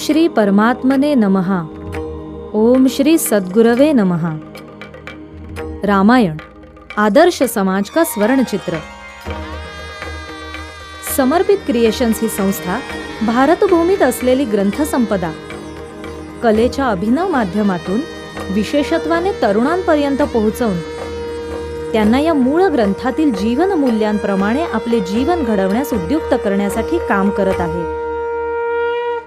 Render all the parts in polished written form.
श्री परमात्मने नमः. ओम श्री सद्गुरवे नमः. रामायण आदर्श समाज का स्वर्णचित्र. समर्पित क्रिएशन्स ही संस्था भारतभूमीत असलेली ग्रंथसंपदा कलेच्या अभिनव माध्यमातून विशेषत्वाने तरुणांपर्यंत पोहोचवून त्यांना या मूळ ग्रंथातील जीवन मूल्यांप्रमाणे आपले जीवन घडवण्यास उद्युक्त करण्यासाठी काम करत आहे.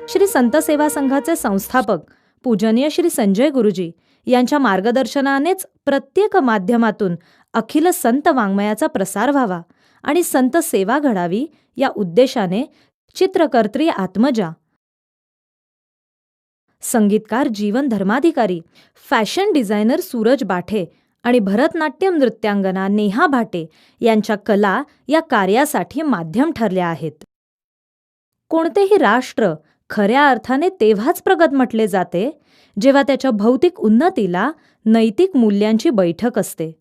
श्री संत सेवा संघाचे संस्थापक पूजनीय श्री संजय गुरुजी यांच्या मार्गदर्शनानेच प्रत्येक माध्यमातून अखिल संत वाङ्मयाचा प्रसार व्हावा आणि संत सेवा घडावी या उद्देशाने चित्रकर्त्री आत्मजा, संगीतकार जीवन धर्माधिकारी, फॅशन डिझायनर सूरज बाठे आणि भरतनाट्यम नृत्यांगना नेहा भाटे यांच्या कला या कार्यासाठी माध्यम ठरल्या आहेत. कोणतेही राष्ट्र खऱ्या अर्थाने तेव्हाच प्रगत म्हटले जाते जेव्हा त्याच्या भौतिक उन्नतीला नैतिक मूल्यांची बैठक असते.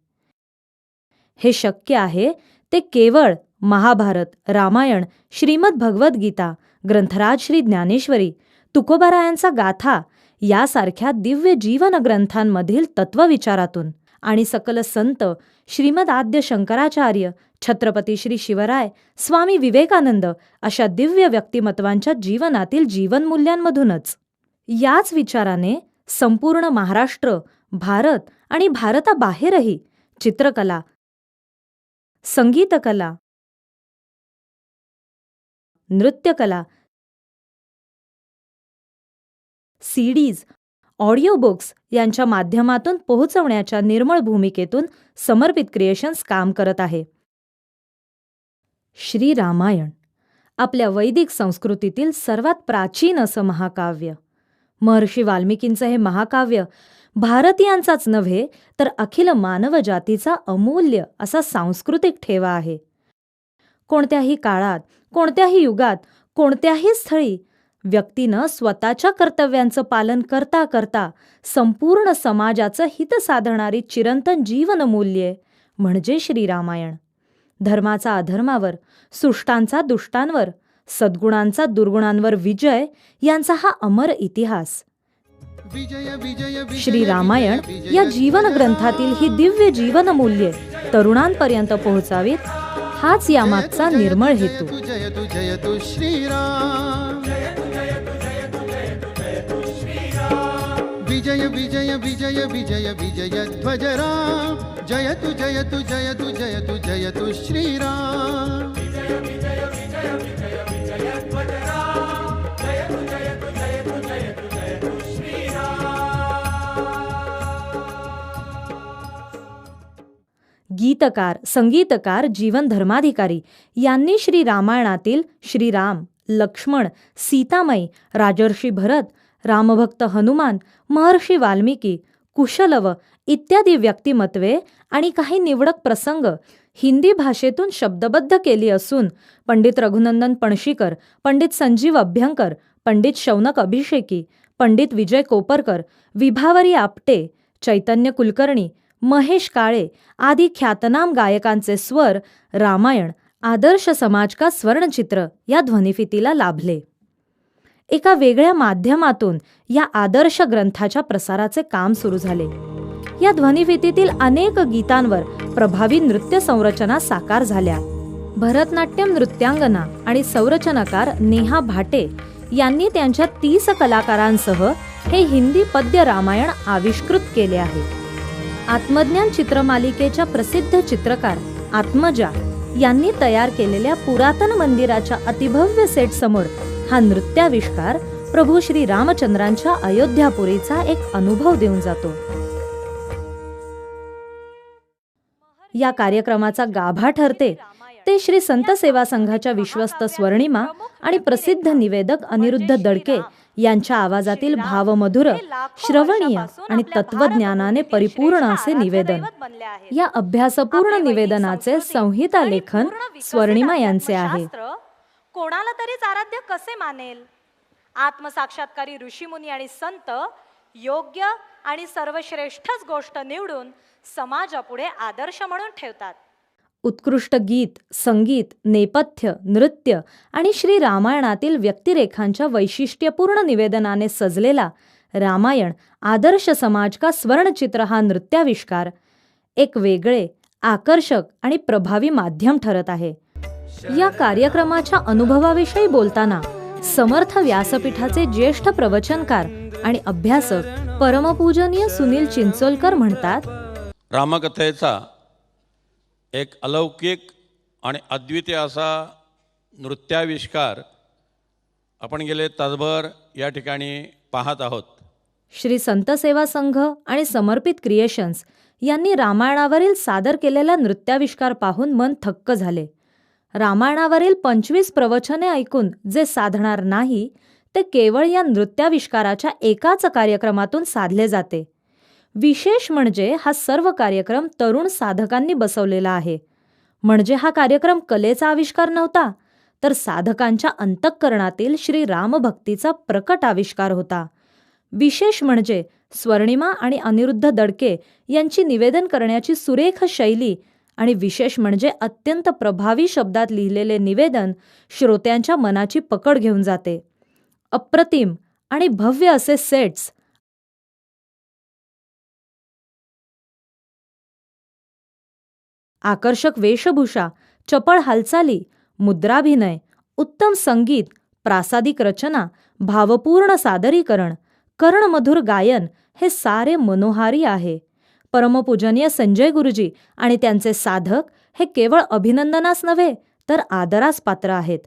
हे शक्य आहे ते केवळ महाभारत, रामायण, श्रीमद भगवद्गीता, ग्रंथराज श्री ज्ञानेश्वरी, तुकोबारायांचा गाथा यासारख्या दिव्य जीवन ग्रंथांमधील तत्वविचारातून आणि सकल संत श्रीमद आद्य शंकराचार्य, छत्रपती श्री शिवराय, स्वामी विवेकानंद अशा दिव्य व्यक्तिमत्वांच्या जीवनातील जीवनमूल्यांमधूनच. याच विचाराने संपूर्ण महाराष्ट्र, भारत आणि भारताबाहेरही चित्रकला, संगीतकला, नृत्यकला, सीडीज, ऑडिओ बुक्स यांच्या माध्यमातून पोहोचवण्याच्या निर्मळ भूमिकेतून समर्पित क्रिएशन्स काम करत आहे. श्री रामायण आपल्या वैदिक संस्कृतीतील सर्वात प्राचीन असं महाकाव्य. महर्षी वाल्मिकींचं हे महाकाव्य भारतीयांचाच नव्हे तर अखिल मानवजातीचा अमूल्य असा सांस्कृतिक ठेवा आहे. कोणत्याही काळात, कोणत्याही युगात, कोणत्याही स्थळी व्यक्तीनं स्वतःच्या कर्तव्यांचं पालन करता करता संपूर्ण समाजाचं हित साधणारी चिरंतन जीवनमूल्ये म्हणजे श्रीरामायण. धर्माचा अधर्मावर, सुष्टांचा दुष्टांवर, सद्गुणांचा दुर्गुणांवर विजय यांचा हा अमर इतिहास. श्रीरामायण या जीवन ग्रंथातील ही दिव्य जीवनमूल्ये तरुणांपर्यंत पोहोचावीत हाच यामागचा निर्मळ हेतू. विजय विजय विजय विजय विजय ध्वजराम, जयतु जयतु जयतु जयतु जयतु श्रीराम. गीतकार, संगीतकार जीवन धर्माधिकारी यांनी श्री रामायणातील श्रीराम, लक्ष्मण, सीतामाई, राजर्षी भरत, रामभक्त हनुमान, महर्षी वाल्मिकी, कुशलव इत्यादी व्यक्तिमत्वे आणि काही निवडक प्रसंग हिंदी भाषेतून शब्दबद्ध केली असून पंडित रघुनंदन पणशीकर, पंडित संजीव अभ्यंकर, पंडित शौनक अभिषेकी, पंडित विजय कोपरकर, विभावरी आपटे, चैतन्य कुलकर्णी, महेश काळे आदी ख्यातनाम गायकांचे स्वर रामायण आदर्श समाज का स्वर्णचित्र या ध्वनिफितीला लाभले. एका वेगळ्या माध्यमातून या आदर्श ग्रंथाच्या प्रसाराचे काम सुरू झाले. या ध्वनिफितीतील अनेक गीतांवर प्रभावी नृत्य संरचना साकार झाल्या. भरतनाट्यम नृत्यांगना आणि संरचनाकार नेहा भाटे यांनी त्यांच्या 30 कलाकारांसह हे हिंदी पद्य रामायण आविष्कृत केले आहे. आत्मज्ञान चित्रमालिकेच्या प्रसिद्ध चित्रकार आत्मजा यांनी तयार केलेल्या पुरातन मंदिराच्या अतिभव्य सेट समोर हा नृत्याविष्कार प्रभू श्री रामचंद्रांच्या अयोध्यापुरीचा एक अनुभव देऊन जातो. या कार्यक्रमाचा गाभा ठरते ते श्री संत सेवा संघाच्या विश्वस्त स्वर्णिमा आणि प्रसिद्ध निवेदक अनिरुद्ध दडके यांच्या आवाजातील भावमधुर, श्रवणीय आणि तत्वज्ञानाने परिपूर्ण असे निवेदन. या अभ्यासपूर्ण निवेदनाचे संहिता लेखन स्वर्णिमा यांचे आहे. कोणाला तरीच आराध्य कसे मानेल? आत्मसाक्षात्कारी ऋषीमुनी आणि संत योग्य आणि सर्वश्रेष्ठच गोष्ट निवडून समाजापुढे आदर्श म्हणून ठेवतात. उत्कृष्ट गीत, संगीत, नेपथ्य, नृत्य आणि श्री रामायणातील व्यक्तिरेखांच्या वैशिष्ट्यपूर्ण निवेदनाने सजलेला रामायण आदर्श समाज का स्वर्णचित्र हा नृत्याविष्कार एक वेगळे, आकर्षक आणि प्रभावी माध्यम ठरत आहे. या कार्यक्रमाच्या अनुभवाविषयी बोलताना समर्थ व्यासपीठाचे ज्येष्ठ प्रवचनकार आणि अभ्यासक परमपूजनीय सुनील चिंचोलकर म्हणतात, रामकथेचा एक अलौकिक आणि अद्वितीय असा नृत्याविष्कार आपण गेले तासभर या ठिकाणी पाहत आहोत. श्री संत सेवा संघ आणि समर्पित क्रिएशन्स यांनी रामायणावरील सादर केलेला नृत्याविष्कार पाहून मन थक्क झाले. रामायणावरील 25 प्रवचने ऐकून जे साधणार नाही ते केवळ या नृत्याविष्काराच्या एकाच कार्यक्रमातून साधले जाते. विशेष म्हणजे हा सर्व कार्यक्रम तरुण साधकांनी बसवलेला आहे. म्हणजे हा कार्यक्रम कलेचा आविष्कार नव्हता, तर साधकांच्या अंतःकरणातील श्री रामभक्तीचा प्रकट आविष्कार होता. विशेष म्हणजे स्वर्णिमा आणि अनिरुद्ध दडके यांची निवेदन करण्याची सुरेख शैली आणि विशेष म्हणजे अत्यंत प्रभावी शब्दात लिहिलेले निवेदन श्रोत्यांच्या मनाची पकड घेऊन जाते. अप्रतिम आणि भव्य असे सेट्स, आकर्षक वेशभूषा, चपळ हालचाली, मुद्राभिनय, उत्तम संगीत, प्रासादिक रचना, भावपूर्ण सादरीकरण, कर्णमधुर गायन हे सारे मनोहारी आहे. परमपूजनीय संजय गुरुजी आणि त्यांचे साधक हे केवळ अभिनंदनास नव्हे तर आदरास पात्र आहेत.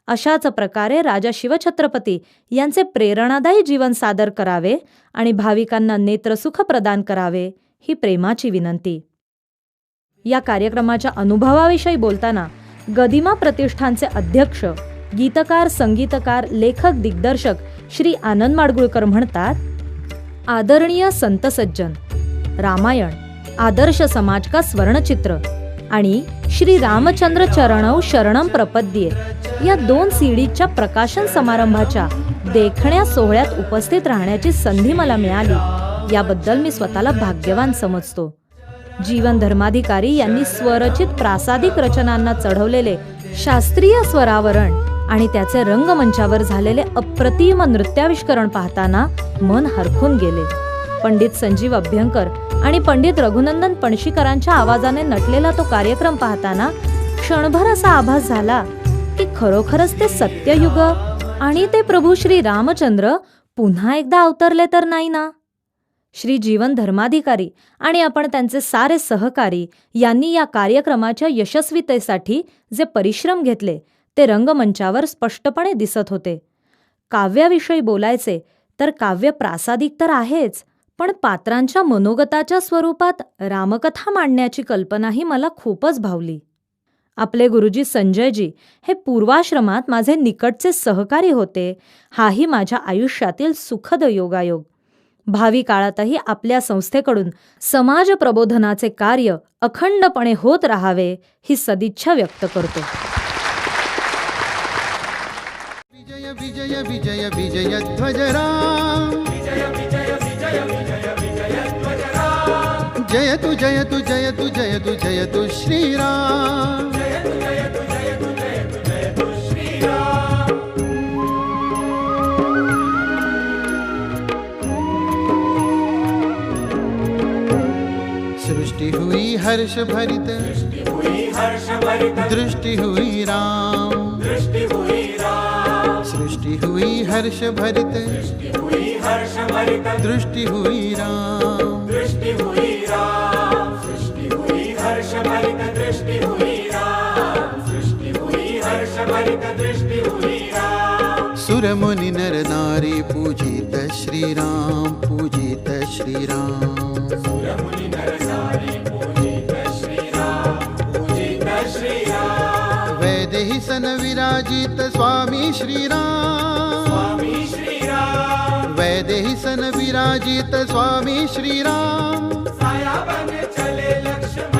अशाच प्रकारे राजा शिवछत्रपती यांचे प्रेरणादायी जीवन सादर करावे आणि भाविकांना नेत्रसुख प्रदान करावे ही प्रेमाची विनंती. या कार्यक्रमाच्या अनुभवाविषयी बोलताना गदिमा प्रतिष्ठानचे अध्यक्ष, गीतकार, संगीतकार, लेखक, दिग्दर्शक श्री आनंद माडगुळकर म्हणतात, आदरणीय संत सज्जन, रामायण आदर्श समाज का स्वर्णचित्र आणि श्री रामचंद्र चरणौ शरणम प्रपद्ये या 2 सीडीच्या प्रकाशन समारंभाच्या देखण्या सोहळ्यात उपस्थित राहण्याची संधी मला मिळाली, याबद्दल मी स्वतःला भाग्यवान समजतो. जीवन धर्माधिकारी यांनी स्वरचित प्रासादिक रचनांना चढवलेले शास्त्रीय स्वरावरण आणि त्याचे रंगमंचावर झालेले अप्रतिम नृत्याविष्करण पाहताना मन हरखून गेले. पंडित संजीव अभ्यंकर आणि पंडित रघुनंदन पणशीकरांच्या आवाजाने नटलेला तो कार्यक्रम पाहताना क्षणभर असा आभास झाला की खरोखरच ते सत्ययुग आणि ते प्रभू श्री रामचंद्र पुन्हा एकदा अवतरले तर नाही ना. श्री जीवन धर्माधिकारी आणि आपण त्यांचे सारे सहकारी यांनी या कार्यक्रमाच्या यशस्वीतेसाठी जे परिश्रम घेतले ते रंगमंचावर स्पष्टपणे दिसत होते. काव्याविषयी बोलायचे तर काव्य प्रासादिक तर आहेच, पण पात्रांच्या मनोगताच्या स्वरूपात रामकथा मांडण्याची कल्पनाही मला खूपच भावली. आपले गुरुजी संजयजी हे पूर्वाश्रमात माझे निकटचे सहकारी होते, हाही माझ्या आयुष्यातील सुखद योगायोग. भावी काळातही आपल्या संस्थेकडून समाज प्रबोधनाचे कार्य अखंडपणे होत राहावे ही सदिच्छा व्यक्त करतो. विजय विजय विजय विजय ध्वज राम, जयतु जयतु जयतु जयतु जयतु श्रीराम. सृष्टि हुई हर्ष भरित, दृष्टि हुई राम, सृष्टि हुई हर्ष भरित, दृष्टि हुई राम. सुर मुनि नर नारी पूजित श्रीराम, पूजित श्रीराम. वैदेही सन विराजित स्वामी श्रीराम, वैदेही सन विराजित स्वामी श्रीराम. साया बन चले लक्ष्मण